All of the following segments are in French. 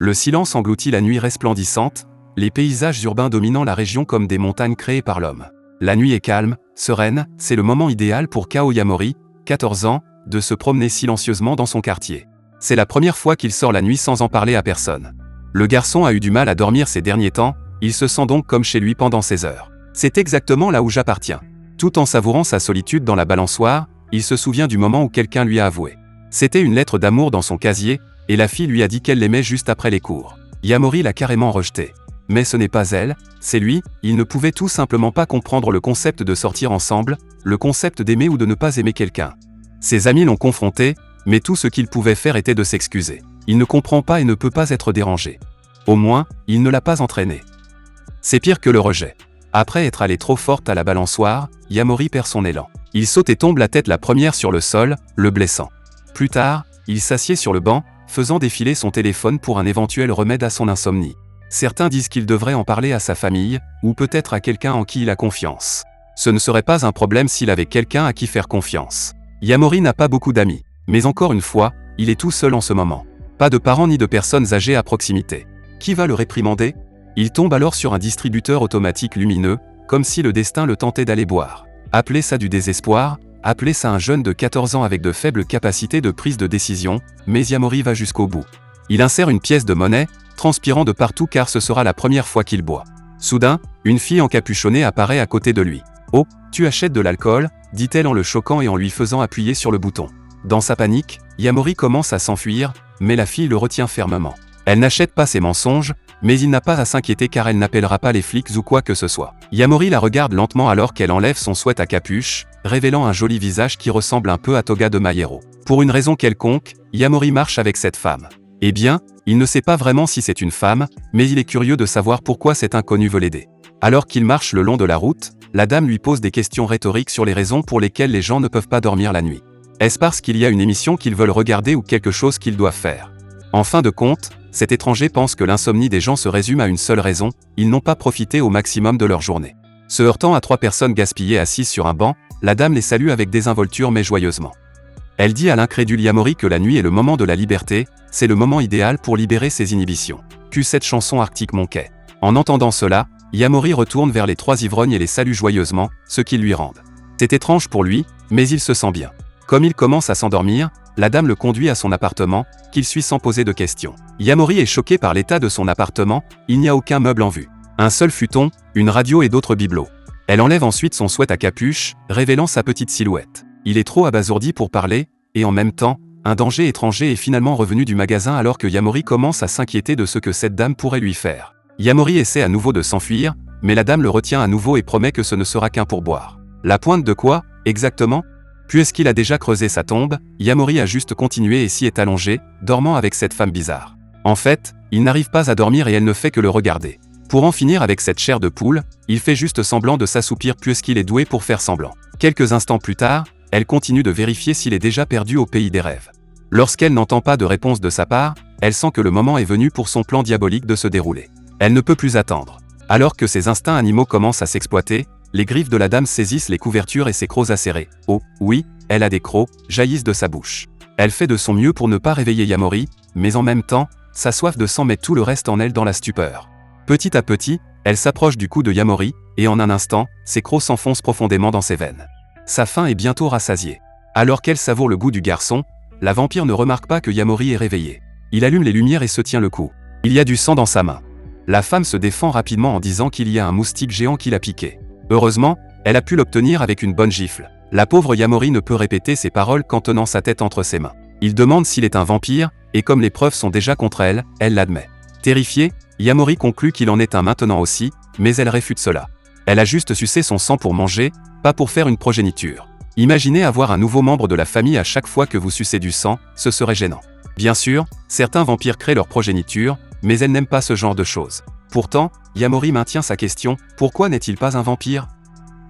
Le silence engloutit la nuit resplendissante, les paysages urbains dominant la région comme des montagnes créées par l'homme. La nuit est calme, sereine, c'est le moment idéal pour Kao Yamori, 14 ans, de se promener silencieusement dans son quartier. C'est la première fois qu'il sort la nuit sans en parler à personne. Le garçon a eu du mal à dormir ces derniers temps, il se sent donc comme chez lui pendant ces heures. C'est exactement là où j'appartiens. Tout en savourant sa solitude dans la balançoire, il se souvient du moment où quelqu'un lui a avoué. C'était une lettre d'amour dans son casier, et la fille lui a dit qu'elle l'aimait juste après les cours. Yamori l'a carrément rejeté. Mais ce n'est pas elle, c'est lui, il ne pouvait tout simplement pas comprendre le concept de sortir ensemble, le concept d'aimer ou de ne pas aimer quelqu'un. Ses amis l'ont confronté, mais tout ce qu'il pouvait faire était de s'excuser. Il ne comprend pas et ne peut pas être dérangé. Au moins, il ne l'a pas entraîné. C'est pire que le rejet. Après être allé trop forte à la balançoire, Yamori perd son élan. Il saute et tombe la tête la première sur le sol, le blessant. Plus tard, il s'assied sur le banc, faisant défiler son téléphone pour un éventuel remède à son insomnie. Certains disent qu'il devrait en parler à sa famille, ou peut-être à quelqu'un en qui il a confiance. Ce ne serait pas un problème s'il avait quelqu'un à qui faire confiance. Yamori n'a pas beaucoup d'amis, mais encore une fois, il est tout seul en ce moment. Pas de parents ni de personnes âgées à proximité. Qui va le réprimander? Il tombe alors sur un distributeur automatique lumineux, comme si le destin le tentait d'aller boire. Appelez ça du désespoir, appelez ça un jeune de 14 ans avec de faibles capacités de prise de décision, mais Yamori va jusqu'au bout. Il insère une pièce de monnaie, transpirant de partout car ce sera la première fois qu'il boit. Soudain, une fille encapuchonnée apparaît à côté de lui. « Oh, tu achètes de l'alcool ?» dit-elle en le choquant et en lui faisant appuyer sur le bouton. Dans sa panique, Yamori commence à s'enfuir, mais la fille le retient fermement. Elle n'achète pas ses mensonges, mais il n'a pas à s'inquiéter car elle n'appellera pas les flics ou quoi que ce soit. Yamori la regarde lentement alors qu'elle enlève son sweat à capuche, révélant un joli visage qui ressemble un peu à Toga de My Hero. Pour une raison quelconque, Yamori marche avec cette femme. Eh bien, il ne sait pas vraiment si c'est une femme, mais il est curieux de savoir pourquoi cet inconnu veut l'aider. Alors qu'il marche le long de la route, la dame lui pose des questions rhétoriques sur les raisons pour lesquelles les gens ne peuvent pas dormir la nuit. Est-ce parce qu'il y a une émission qu'ils veulent regarder ou quelque chose qu'ils doivent faire? En fin de compte, cet étranger pense que l'insomnie des gens se résume à une seule raison, ils n'ont pas profité au maximum de leur journée. Se heurtant à 3 personnes gaspillées assises sur un banc, la dame les salue avec désinvolture mais joyeusement. Elle dit à l'incrédule Yamori que la nuit est le moment de la liberté, c'est le moment idéal pour libérer ses inhibitions. Que cette chanson Arctic Monkey. En entendant cela, Yamori retourne vers les 3 ivrognes et les salue joyeusement, ce qu'ils lui rendent. C'est étrange pour lui, mais il se sent bien. Comme il commence à s'endormir, la dame le conduit à son appartement, qu'il suit sans poser de questions. Yamori est choqué par l'état de son appartement, il n'y a aucun meuble en vue. Un seul futon, une radio et d'autres bibelots. Elle enlève ensuite son sweat à capuche, révélant sa petite silhouette. Il est trop abasourdi pour parler, et en même temps, un danger étranger est finalement revenu du magasin alors que Yamori commence à s'inquiéter de ce que cette dame pourrait lui faire. Yamori essaie à nouveau de s'enfuir, mais la dame le retient à nouveau et promet que ce ne sera qu'un pourboire. La pointe de quoi, exactement? Puisqu'il a déjà creusé sa tombe, Yamori a juste continué et s'y est allongé, dormant avec cette femme bizarre. En fait, il n'arrive pas à dormir et elle ne fait que le regarder. Pour en finir avec cette chair de poule, il fait juste semblant de s'assoupir puisqu'il est doué pour faire semblant. Quelques instants plus tard, elle continue de vérifier s'il est déjà perdu au pays des rêves. Lorsqu'elle n'entend pas de réponse de sa part, elle sent que le moment est venu pour son plan diabolique de se dérouler. Elle ne peut plus attendre. Alors que ses instincts animaux commencent à s'exploiter, les griffes de la dame saisissent les couvertures et ses crocs acérés. Oh, oui, elle a des crocs, jaillissent de sa bouche. Elle fait de son mieux pour ne pas réveiller Yamori, mais en même temps, sa soif de sang met tout le reste en elle dans la stupeur. Petit à petit, elle s'approche du cou de Yamori, et en un instant, ses crocs s'enfoncent profondément dans ses veines. Sa faim est bientôt rassasiée. Alors qu'elle savoure le goût du garçon, la vampire ne remarque pas que Yamori est réveillé. Il allume les lumières et se tient le cou. Il y a du sang dans sa main. La femme se défend rapidement en disant qu'il y a un moustique géant qui l'a piqué. Heureusement, elle a pu l'obtenir avec une bonne gifle. La pauvre Yamori ne peut répéter ses paroles qu'en tenant sa tête entre ses mains. Il demande s'il est un vampire, et comme les preuves sont déjà contre elle, elle l'admet. Terrifiée, Yamori conclut qu'il en est un maintenant aussi, mais elle réfute cela. Elle a juste sucé son sang pour manger, pas pour faire une progéniture. Imaginez avoir un nouveau membre de la famille à chaque fois que vous sucez du sang, ce serait gênant. Bien sûr, certains vampires créent leur progéniture, mais elle n'aime pas ce genre de choses. Pourtant, Yamori maintient sa question, pourquoi n'est-il pas un vampire?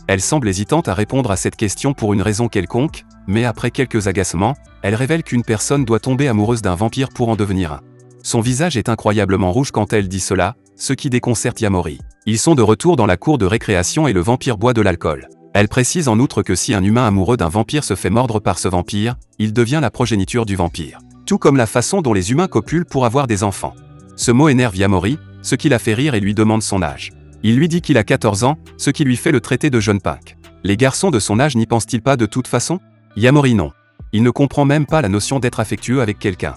Elle semble hésitante à répondre à cette question pour une raison quelconque, mais après quelques agacements, elle révèle qu'une personne doit tomber amoureuse d'un vampire pour en devenir un. Son visage est incroyablement rouge quand elle dit cela, ce qui déconcerte Yamori. Ils sont de retour dans la cour de récréation et le vampire boit de l'alcool. Elle précise en outre que si un humain amoureux d'un vampire se fait mordre par ce vampire, il devient la progéniture du vampire. Tout comme la façon dont les humains copulent pour avoir des enfants. Ce mot énerve Yamori, ce qui la fait rire et lui demande son âge. Il lui dit qu'il a 14 ans, ce qui lui fait le traiter de jeune punk. Les garçons de son âge n'y pensent-ils pas de toute façon? Yamori non. Il ne comprend même pas la notion d'être affectueux avec quelqu'un.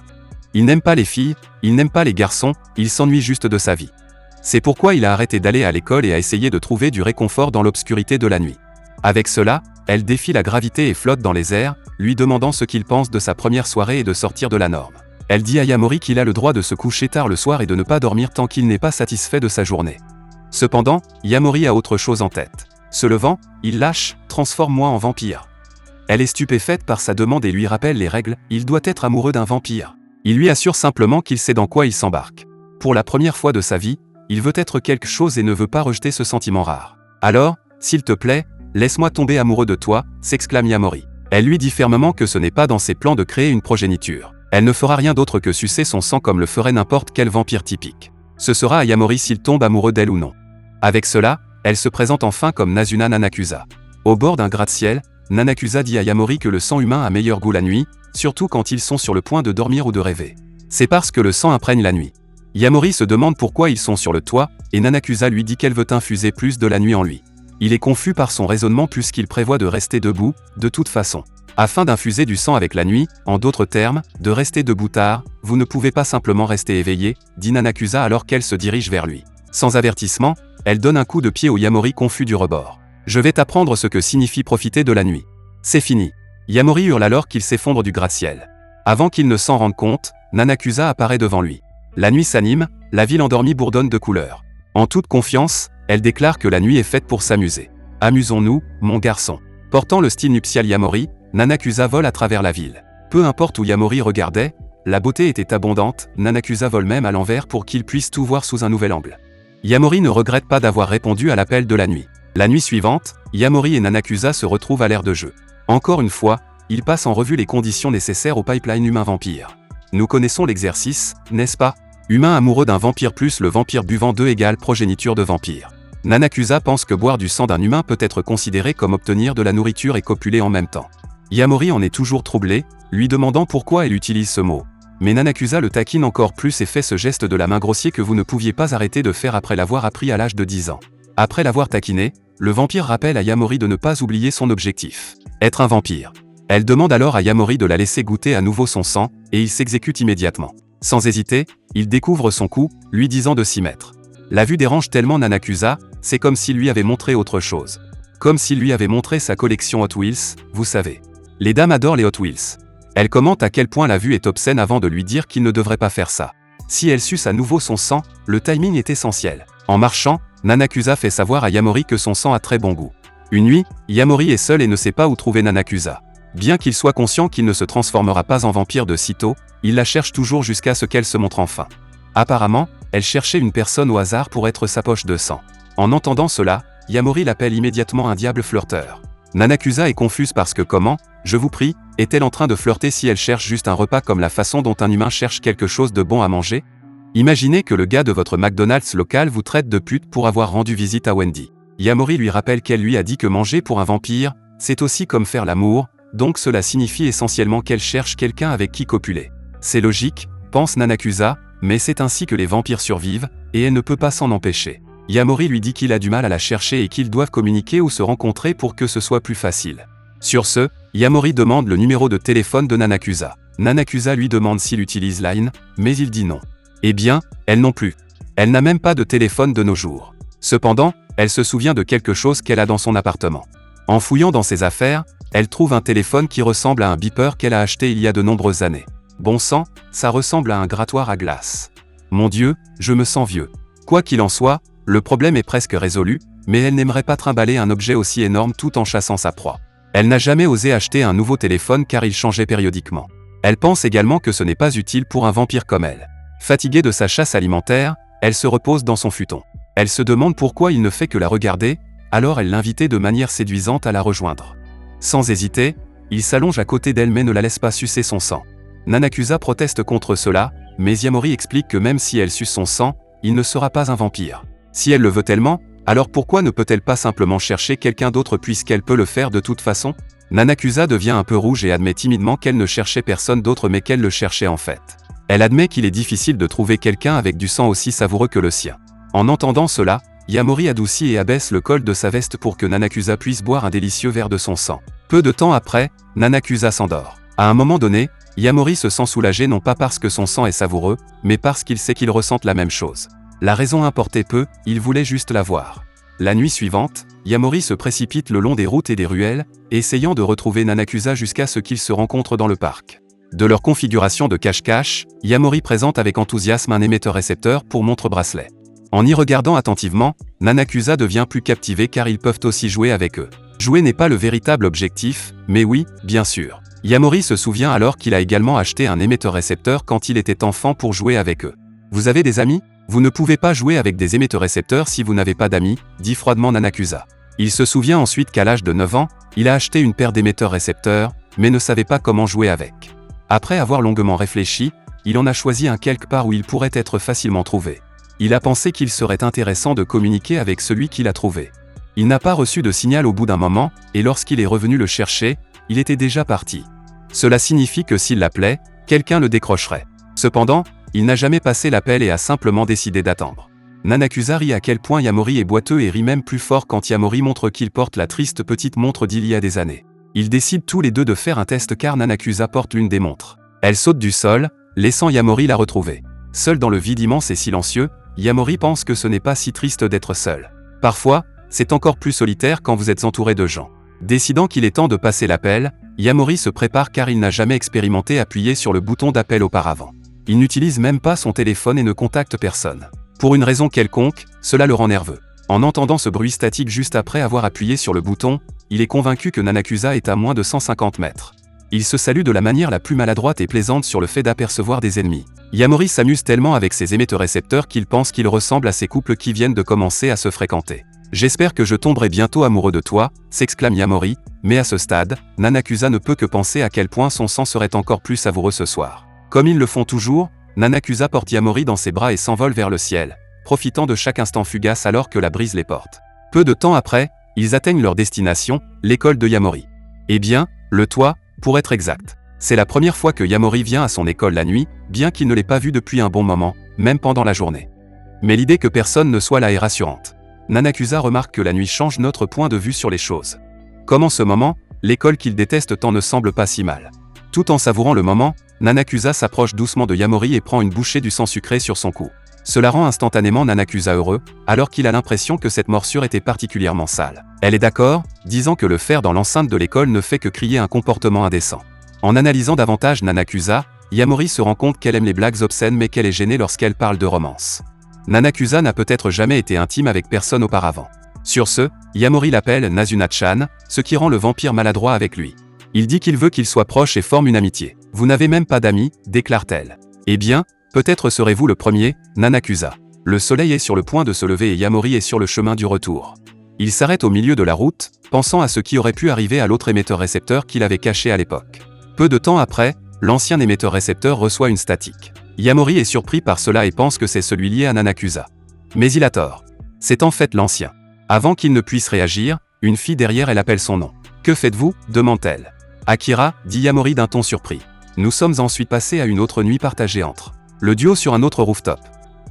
Il n'aime pas les filles, il n'aime pas les garçons, il s'ennuie juste de sa vie. C'est pourquoi il a arrêté d'aller à l'école et a essayé de trouver du réconfort dans l'obscurité de la nuit. Avec cela, elle défie la gravité et flotte dans les airs, lui demandant ce qu'il pense de sa première soirée et de sortir de la norme. Elle dit à Yamori qu'il a le droit de se coucher tard le soir et de ne pas dormir tant qu'il n'est pas satisfait de sa journée. Cependant, Yamori a autre chose en tête. Se levant, il lâche « Transforme-moi en vampire ». Elle est stupéfaite par sa demande et lui rappelle les règles, il doit être amoureux d'un vampire. Il lui assure simplement qu'il sait dans quoi il s'embarque. Pour la première fois de sa vie, il veut être quelque chose et ne veut pas rejeter ce sentiment rare. Alors, s'il te plaît, laisse-moi tomber amoureux de toi, s'exclame Yamori. Elle lui dit fermement que ce n'est pas dans ses plans de créer une progéniture. Elle ne fera rien d'autre que sucer son sang comme le ferait n'importe quel vampire typique. Ce sera à Yamori s'il tombe amoureux d'elle ou non. Avec cela, elle se présente enfin comme Nazuna Nanakusa. Au bord d'un gratte-ciel, Nanakusa dit à Yamori que le sang humain a meilleur goût la nuit, surtout quand ils sont sur le point de dormir ou de rêver. C'est parce que le sang imprègne la nuit. Yamori se demande pourquoi ils sont sur le toit, et Nanakusa lui dit qu'elle veut infuser plus de la nuit en lui. Il est confus par son raisonnement puisqu'il prévoit de rester debout, de toute façon. Afin d'infuser du sang avec la nuit, en d'autres termes, de rester debout tard, vous ne pouvez pas simplement rester éveillé, dit Nanakusa alors qu'elle se dirige vers lui. Sans avertissement, elle donne un coup de pied au Yamori confus du rebord. Je vais t'apprendre ce que signifie profiter de la nuit. C'est fini. Yamori hurle alors qu'il s'effondre du gratte-ciel. Avant qu'il ne s'en rende compte, Nanakusa apparaît devant lui. La nuit s'anime, la ville endormie bourdonne de couleurs. En toute confiance, elle déclare que la nuit est faite pour s'amuser. Amusons-nous, mon garçon. Portant le style nuptial Yamori, Nanakusa vole à travers la ville. Peu importe où Yamori regardait, la beauté était abondante, Nanakusa vole même à l'envers pour qu'il puisse tout voir sous un nouvel angle. Yamori ne regrette pas d'avoir répondu à l'appel de la nuit. La nuit suivante, Yamori et Nanakusa se retrouvent à l'aire de jeu. Encore une fois, ils passent en revue les conditions nécessaires au pipeline humain-vampire. Nous connaissons l'exercice, n'est-ce pas? Humain amoureux d'un vampire plus le vampire buvant 2 égale progéniture de vampire. Nanakusa pense que boire du sang d'un humain peut être considéré comme obtenir de la nourriture et copuler en même temps. Yamori en est toujours troublé, lui demandant pourquoi elle utilise ce mot. Mais Nanakusa le taquine encore plus et fait ce geste de la main grossier que vous ne pouviez pas arrêter de faire après l'avoir appris à l'âge de 10 ans. Après l'avoir taquiné, le vampire rappelle à Yamori de ne pas oublier son objectif. Être un vampire. Elle demande alors à Yamori de la laisser goûter à nouveau son sang, et il s'exécute immédiatement. Sans hésiter, il découvre son coup, lui disant de s'y mettre. La vue dérange tellement Nanakusa, c'est comme s'il lui avait montré autre chose. Comme s'il lui avait montré sa collection Hot Wheels, vous savez. Les dames adorent les Hot Wheels. Elle commente à quel point la vue est obscène avant de lui dire qu'il ne devrait pas faire ça. Si elle suce à nouveau son sang, le timing est essentiel. En marchant, Nanakusa fait savoir à Yamori que son sang a très bon goût. Une nuit, Yamori est seul et ne sait pas où trouver Nanakusa. Bien qu'il soit conscient qu'il ne se transformera pas en vampire de sitôt, il la cherche toujours jusqu'à ce qu'elle se montre enfin. Apparemment, elle cherchait une personne au hasard pour être sa poche de sang. En entendant cela, Yamori l'appelle immédiatement un diable flirteur. Nanakusa est confuse parce que comment, je vous prie, est-elle en train de flirter si elle cherche juste un repas comme la façon dont un humain cherche quelque chose de bon à manger? Imaginez que le gars de votre McDonald's local vous traite de pute pour avoir rendu visite à Wendy. Yamori lui rappelle qu'elle lui a dit que manger pour un vampire, c'est aussi comme faire l'amour, donc cela signifie essentiellement qu'elle cherche quelqu'un avec qui copuler. C'est logique, pense Nanakusa, mais c'est ainsi que les vampires survivent, et elle ne peut pas s'en empêcher. Yamori lui dit qu'il a du mal à la chercher et qu'ils doivent communiquer ou se rencontrer pour que ce soit plus facile. Sur ce, Yamori demande le numéro de téléphone de Nanakusa. Nanakusa lui demande s'il utilise Line, mais il dit non. Eh bien, elle non plus. Elle n'a même pas de téléphone de nos jours. Cependant, elle se souvient de quelque chose qu'elle a dans son appartement. En fouillant dans ses affaires, elle trouve un téléphone qui ressemble à un beeper qu'elle a acheté il y a de nombreuses années. Bon sang, ça ressemble à un grattoir à glace. Mon Dieu, je me sens vieux. Quoi qu'il en soit, le problème est presque résolu, mais elle n'aimerait pas trimballer un objet aussi énorme tout en chassant sa proie. Elle n'a jamais osé acheter un nouveau téléphone car il changeait périodiquement. Elle pense également que ce n'est pas utile pour un vampire comme elle. Fatiguée de sa chasse alimentaire, elle se repose dans son futon. Elle se demande pourquoi il ne fait que la regarder, alors elle l'invitait de manière séduisante à la rejoindre. Sans hésiter, il s'allonge à côté d'elle mais ne la laisse pas sucer son sang. Nanakusa proteste contre cela, mais Yamori explique que même si elle suce son sang, il ne sera pas un vampire. Si elle le veut tellement, alors pourquoi ne peut-elle pas simplement chercher quelqu'un d'autre puisqu'elle peut le faire de toute façon? Nanakusa devient un peu rouge et admet timidement qu'elle ne cherchait personne d'autre mais qu'elle le cherchait en fait. Elle admet qu'il est difficile de trouver quelqu'un avec du sang aussi savoureux que le sien. En entendant cela, Yamori adoucit et abaisse le col de sa veste pour que Nanakusa puisse boire un délicieux verre de son sang. Peu de temps après, Nanakusa s'endort. À un moment donné, Yamori se sent soulagé non pas parce que son sang est savoureux, mais parce qu'il sait qu'ils ressentent la même chose. La raison importait peu, il voulait juste la voir. La nuit suivante, Yamori se précipite le long des routes et des ruelles, essayant de retrouver Nanakusa jusqu'à ce qu'ils se rencontrent dans le parc. De leur configuration de cache-cache, Yamori présente avec enthousiasme un émetteur-récepteur pour montre-bracelet. En y regardant attentivement, Nanakusa devient plus captivé car ils peuvent aussi jouer avec eux. Jouer n'est pas le véritable objectif, mais oui, bien sûr. Yamori se souvient alors qu'il a également acheté un émetteur-récepteur quand il était enfant pour jouer avec eux. Vous avez des amis ? Vous ne pouvez pas jouer avec des émetteurs-récepteurs si vous n'avez pas d'amis, dit froidement Nanakusa. Il se souvient ensuite qu'à l'âge de 9 ans, il a acheté une paire d'émetteurs-récepteurs, mais ne savait pas comment jouer avec. Après avoir longuement réfléchi, il en a choisi un quelque part où il pourrait être facilement trouvé. Il a pensé qu'il serait intéressant de communiquer avec celui qui l'a trouvé. Il n'a pas reçu de signal au bout d'un moment, et lorsqu'il est revenu le chercher, il était déjà parti. Cela signifie que s'il l'appelait, quelqu'un le décrocherait. Cependant, il n'a jamais passé l'appel et a simplement décidé d'attendre. Nanakusa rit à quel point Yamori est boiteux et rit même plus fort quand Yamori montre qu'il porte la triste petite montre d'il y a des années. Ils décident tous les deux de faire un test car Nanakusa porte l'une des montres. Elle saute du sol, laissant Yamori la retrouver. Seul dans le vide immense et silencieux, Yamori pense que ce n'est pas si triste d'être seul. Parfois, c'est encore plus solitaire quand vous êtes entouré de gens. Décidant qu'il est temps de passer l'appel, Yamori se prépare car il n'a jamais expérimenté appuyer sur le bouton d'appel auparavant. Il n'utilise même pas son téléphone et ne contacte personne. Pour une raison quelconque, cela le rend nerveux. En entendant ce bruit statique juste après avoir appuyé sur le bouton, il est convaincu que Nanakusa est à moins de 150 mètres. Il se salue de la manière la plus maladroite et plaisante sur le fait d'apercevoir des ennemis. Yamori s'amuse tellement avec ses émetteurs-récepteurs qu'il pense qu'il ressemble à ces couples qui viennent de commencer à se fréquenter. « J'espère que je tomberai bientôt amoureux de toi », s'exclame Yamori, mais à ce stade, Nanakusa ne peut que penser à quel point son sang serait encore plus savoureux ce soir. Comme ils le font toujours, Nanakusa porte Yamori dans ses bras et s'envole vers le ciel, profitant de chaque instant fugace alors que la brise les porte. Peu de temps après, ils atteignent leur destination, l'école de Yamori. Eh bien, le toit, pour être exact. C'est la première fois que Yamori vient à son école la nuit, bien qu'il ne l'ait pas vue depuis un bon moment, même pendant la journée. Mais l'idée que personne ne soit là est rassurante. Nanakusa remarque que la nuit change notre point de vue sur les choses. Comme en ce moment, l'école qu'il déteste tant ne semble pas si mal. Tout en savourant le moment, Nanakusa s'approche doucement de Yamori et prend une bouchée du sang sucré sur son cou. Cela rend instantanément Nanakusa heureux, alors qu'il a l'impression que cette morsure était particulièrement sale. Elle est d'accord, disant que le faire dans l'enceinte de l'école ne fait que crier un comportement indécent. En analysant davantage Nanakusa, Yamori se rend compte qu'elle aime les blagues obscènes mais qu'elle est gênée lorsqu'elle parle de romance. Nanakusa n'a peut-être jamais été intime avec personne auparavant. Sur ce, Yamori l'appelle Nazuna-chan, ce qui rend le vampire maladroit avec lui. Il dit qu'il veut qu'ils soient proches et forment une amitié. « Vous n'avez même pas d'amis », déclare-t-elle. « Eh bien, peut-être serez-vous le premier, Nanakusa. » Le soleil est sur le point de se lever et Yamori est sur le chemin du retour. Il s'arrête au milieu de la route, pensant à ce qui aurait pu arriver à l'autre émetteur-récepteur qu'il avait caché à l'époque. Peu de temps après, l'ancien émetteur-récepteur reçoit une statique. Yamori est surpris par cela et pense que c'est celui lié à Nanakusa. Mais il a tort. C'est en fait l'ancien. Avant qu'il ne puisse réagir, une fille derrière elle appelle son nom. « Que faites-vous » demande-t-elle. « Akira » dit Yamori d'un ton surpris. Nous sommes ensuite passés à une autre nuit partagée entre le duo sur un autre rooftop.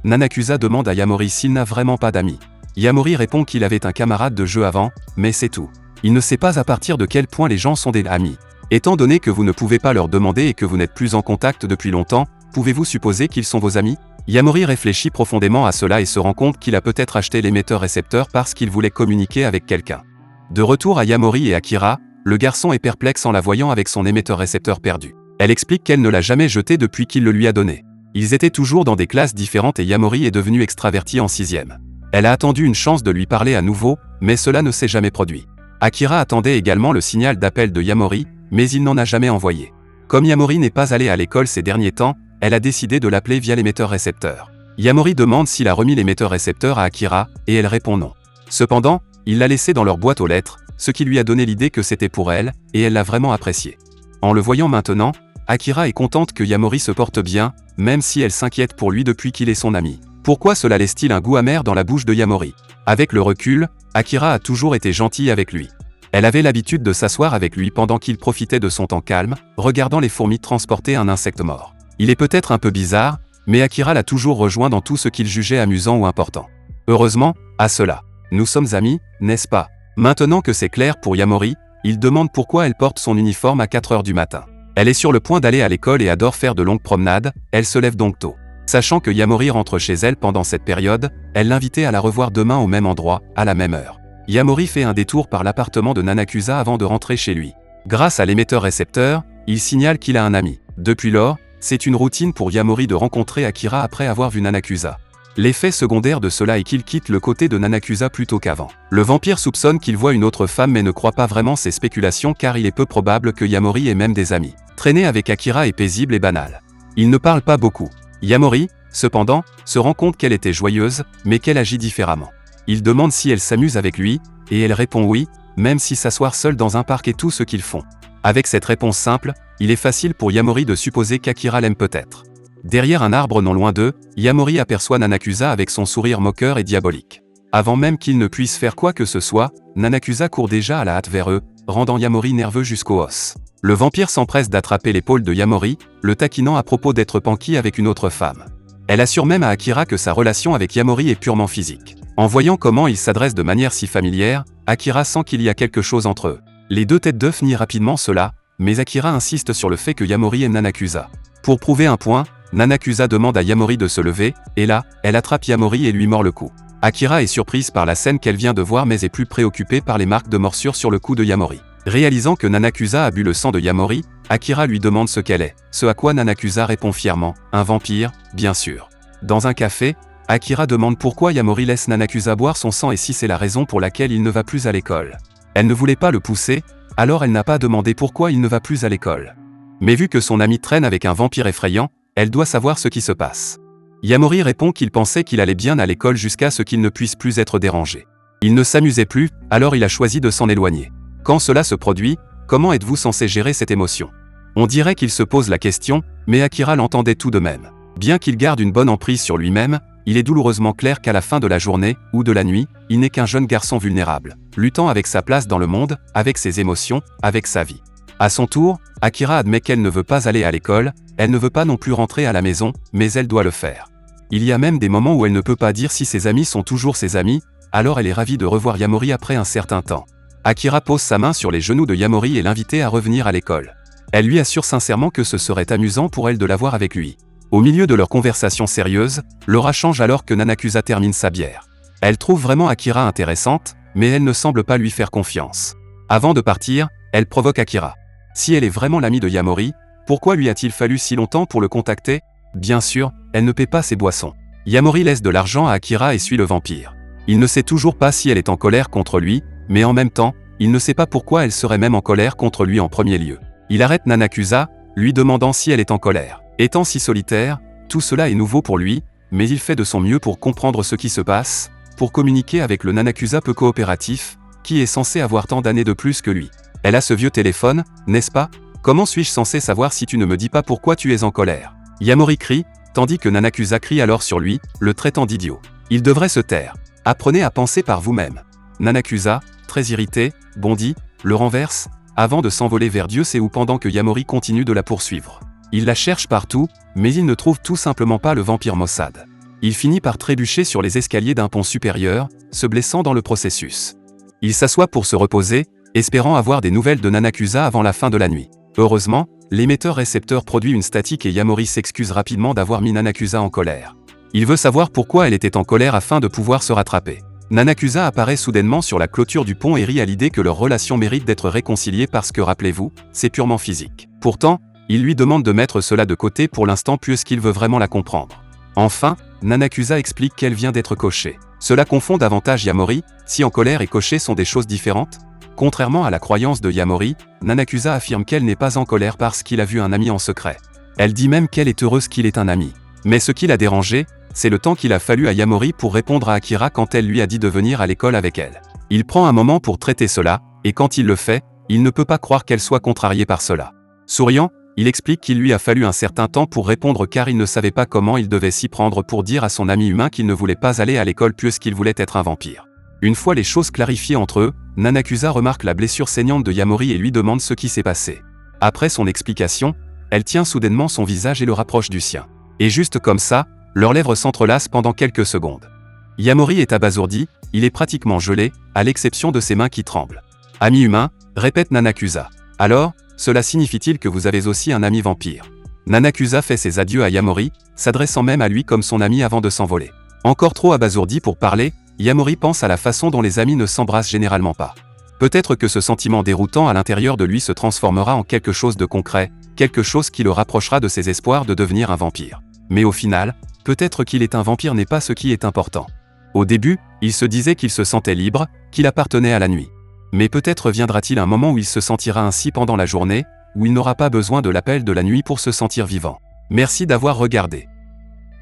Nanakusa demande à Yamori s'il n'a vraiment pas d'amis. Yamori répond qu'il avait un camarade de jeu avant, mais c'est tout. Il ne sait pas à partir de quel point les gens sont des amis. Étant donné que vous ne pouvez pas leur demander et que vous n'êtes plus en contact depuis longtemps, pouvez-vous supposer qu'ils sont vos amis ? Yamori réfléchit profondément à cela et se rend compte qu'il a peut-être acheté l'émetteur-récepteur parce qu'il voulait communiquer avec quelqu'un. De retour à Yamori et Akira, le garçon est perplexe en la voyant avec son émetteur-récepteur perdu. Elle explique qu'elle ne l'a jamais jeté depuis qu'il le lui a donné. Ils étaient toujours dans des classes différentes et Yamori est devenu extraverti en 6e. Elle a attendu une chance de lui parler à nouveau, mais cela ne s'est jamais produit. Akira attendait également le signal d'appel de Yamori, mais il n'en a jamais envoyé. Comme Yamori n'est pas allé à l'école ces derniers temps, elle a décidé de l'appeler via l'émetteur-récepteur. Yamori demande s'il a remis l'émetteur-récepteur à Akira, et elle répond non. Cependant, il l'a laissé dans leur boîte aux lettres, ce qui lui a donné l'idée que c'était pour elle, et elle l'a vraiment apprécié. En le voyant maintenant, Akira est contente que Yamori se porte bien, même si elle s'inquiète pour lui depuis qu'il est son ami. Pourquoi cela laisse-t-il un goût amer dans la bouche de Yamori ? Avec le recul, Akira a toujours été gentille avec lui. Elle avait l'habitude de s'asseoir avec lui pendant qu'il profitait de son temps calme, regardant les fourmis transporter un insecte mort. Il est peut-être un peu bizarre, mais Akira l'a toujours rejoint dans tout ce qu'il jugeait amusant ou important. Heureusement, à cela. Nous sommes amis, n'est-ce pas? Maintenant que c'est clair pour Yamori, il demande pourquoi elle porte son uniforme à 4 heures du matin. Elle est sur le point d'aller à l'école et adore faire de longues promenades, elle se lève donc tôt. Sachant que Yamori rentre chez elle pendant cette période, elle l'invitait à la revoir demain au même endroit, à la même heure. Yamori fait un détour par l'appartement de Nanakusa avant de rentrer chez lui. Grâce à l'émetteur-récepteur, il signale qu'il a un ami. Depuis lors, c'est une routine pour Yamori de rencontrer Akira après avoir vu Nanakusa. L'effet secondaire de cela est qu'il quitte le côté de Nanakusa plus tôt qu'avant. Le vampire soupçonne qu'il voit une autre femme mais ne croit pas vraiment ces spéculations car il est peu probable que Yamori ait même des amis. Traîner avec Akira est paisible et banal. Il ne parle pas beaucoup. Yamori, cependant, se rend compte qu'elle était joyeuse, mais qu'elle agit différemment. Il demande si elle s'amuse avec lui, et elle répond oui, même si s'asseoir seul dans un parc est tout ce qu'ils font. Avec cette réponse simple, il est facile pour Yamori de supposer qu'Akira l'aime peut-être. Derrière un arbre non loin d'eux, Yamori aperçoit Nanakusa avec son sourire moqueur et diabolique. Avant même qu'il ne puisse faire quoi que ce soit, Nanakusa court déjà à la hâte vers eux, rendant Yamori nerveux jusqu'aux os. Le vampire s'empresse d'attraper l'épaule de Yamori, le taquinant à propos d'être panky avec une autre femme. Elle assure même à Akira que sa relation avec Yamori est purement physique. En voyant comment il s'adresse de manière si familière, Akira sent qu'il y a quelque chose entre eux. Les deux têtes d'œuf nient rapidement cela, mais Akira insiste sur le fait que Yamori aime Nanakusa. Pour prouver un point, Nanakusa demande à Yamori de se lever, et là, elle attrape Yamori et lui mord le cou. Akira est surprise par la scène qu'elle vient de voir mais est plus préoccupée par les marques de morsure sur le cou de Yamori. Réalisant que Nanakusa a bu le sang de Yamori, Akira lui demande ce qu'elle est, ce à quoi Nanakusa répond fièrement, un vampire, bien sûr. Dans un café, Akira demande pourquoi Yamori laisse Nanakusa boire son sang et si c'est la raison pour laquelle il ne va plus à l'école. Elle ne voulait pas le pousser, alors elle n'a pas demandé pourquoi il ne va plus à l'école. Mais vu que son ami traîne avec un vampire effrayant, elle doit savoir ce qui se passe. Yamori répond qu'il pensait qu'il allait bien à l'école jusqu'à ce qu'il ne puisse plus être dérangé. Il ne s'amusait plus, alors il a choisi de s'en éloigner. Quand cela se produit, comment êtes-vous censé gérer cette émotion? On dirait qu'il se pose la question, mais Akira l'entendait tout de même. Bien qu'il garde une bonne emprise sur lui-même, il est douloureusement clair qu'à la fin de la journée, ou de la nuit, il n'est qu'un jeune garçon vulnérable, luttant avec sa place dans le monde, avec ses émotions, avec sa vie. À son tour, Akira admet qu'elle ne veut pas aller à l'école, elle ne veut pas non plus rentrer à la maison, mais elle doit le faire. Il y a même des moments où elle ne peut pas dire si ses amis sont toujours ses amis, alors elle est ravie de revoir Yamori après un certain temps. Akira pose sa main sur les genoux de Yamori et l'invite à revenir à l'école. Elle lui assure sincèrement que ce serait amusant pour elle de l'avoir avec lui. Au milieu de leur conversation sérieuse, l'aura change alors que Nanakusa termine sa bière. Elle trouve vraiment Akira intéressante, mais elle ne semble pas lui faire confiance. Avant de partir, elle provoque Akira. Si elle est vraiment l'amie de Yamori, pourquoi lui a-t-il fallu si longtemps pour le contacter? Bien sûr, elle ne paie pas ses boissons. Yamori laisse de l'argent à Akira et suit le vampire. Il ne sait toujours pas si elle est en colère contre lui, mais en même temps, il ne sait pas pourquoi elle serait même en colère contre lui en premier lieu. Il arrête Nanakusa, lui demandant si elle est en colère. Étant si solitaire, tout cela est nouveau pour lui, mais il fait de son mieux pour comprendre ce qui se passe, pour communiquer avec le Nanakusa peu coopératif, qui est censé avoir tant d'années de plus que lui. Elle a ce vieux téléphone, n'est-ce pas? Comment suis-je censé savoir si tu ne me dis pas pourquoi tu es en colère? Yamori crie, tandis que Nanakusa crie alors sur lui, le traitant d'idiot. Il devrait se taire. Apprenez à penser par vous-même. Nanakusa, très irrité, bondit, le renverse, avant de s'envoler vers Dieu sait où pendant que Yamori continue de la poursuivre. Il la cherche partout, mais il ne trouve tout simplement pas le vampire maussade. Il finit par trébucher sur les escaliers d'un pont supérieur, se blessant dans le processus. Il s'assoit pour se reposer, espérant avoir des nouvelles de Nanakusa avant la fin de la nuit. Heureusement, l'émetteur-récepteur produit une statique et Yamori s'excuse rapidement d'avoir mis Nanakusa en colère. Il veut savoir pourquoi elle était en colère afin de pouvoir se rattraper. Nanakusa apparaît soudainement sur la clôture du pont et rit à l'idée que leur relation mérite d'être réconciliée parce que, rappelez-vous, c'est purement physique. Pourtant, il lui demande de mettre cela de côté pour l'instant puisqu'il veut vraiment la comprendre. Enfin, Nanakusa explique qu'elle vient d'être cochée. Cela confond davantage Yamori, si en colère et coché sont des choses différentes? Contrairement à la croyance de Yamori, Nanakusa affirme qu'elle n'est pas en colère parce qu'il a vu un ami en secret. Elle dit même qu'elle est heureuse qu'il ait un ami. Mais ce qui l'a dérangé, c'est le temps qu'il a fallu à Yamori pour répondre à Akira quand elle lui a dit de venir à l'école avec elle. Il prend un moment pour traiter cela, et quand il le fait, il ne peut pas croire qu'elle soit contrariée par cela. Souriant, il explique qu'il lui a fallu un certain temps pour répondre car il ne savait pas comment il devait s'y prendre pour dire à son ami humain qu'il ne voulait pas aller à l'école puisqu'il voulait être un vampire. Une fois les choses clarifiées entre eux, Nanakusa remarque la blessure saignante de Yamori et lui demande ce qui s'est passé. Après son explication, Elle tient soudainement son visage et le rapproche du sien. Et juste comme ça, leurs lèvres s'entrelacent pendant quelques secondes. Yamori est abasourdi, il est pratiquement gelé, à l'exception de ses mains qui tremblent. Ami humain, répète Nanakusa. Alors, cela signifie-t-il que vous avez aussi un ami vampire? Nanakusa fait ses adieux à Yamori, s'adressant même à lui comme son ami avant de s'envoler. Encore trop abasourdi pour parler, Yamori pense à la façon dont les amis ne s'embrassent généralement pas. Peut-être que ce sentiment déroutant à l'intérieur de lui se transformera en quelque chose de concret, quelque chose qui le rapprochera de ses espoirs de devenir un vampire. Mais au final, peut-être qu'il est un vampire n'est pas ce qui est important. Au début, il se disait qu'il se sentait libre, qu'il appartenait à la nuit. Mais peut-être viendra-t-il un moment où il se sentira ainsi pendant la journée, où il n'aura pas besoin de l'appel de la nuit pour se sentir vivant. Merci d'avoir regardé.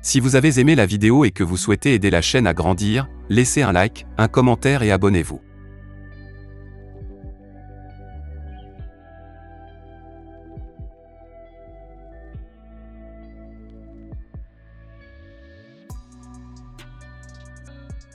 Si vous avez aimé la vidéo et que vous souhaitez aider la chaîne à grandir, laissez un like, un commentaire et abonnez-vous.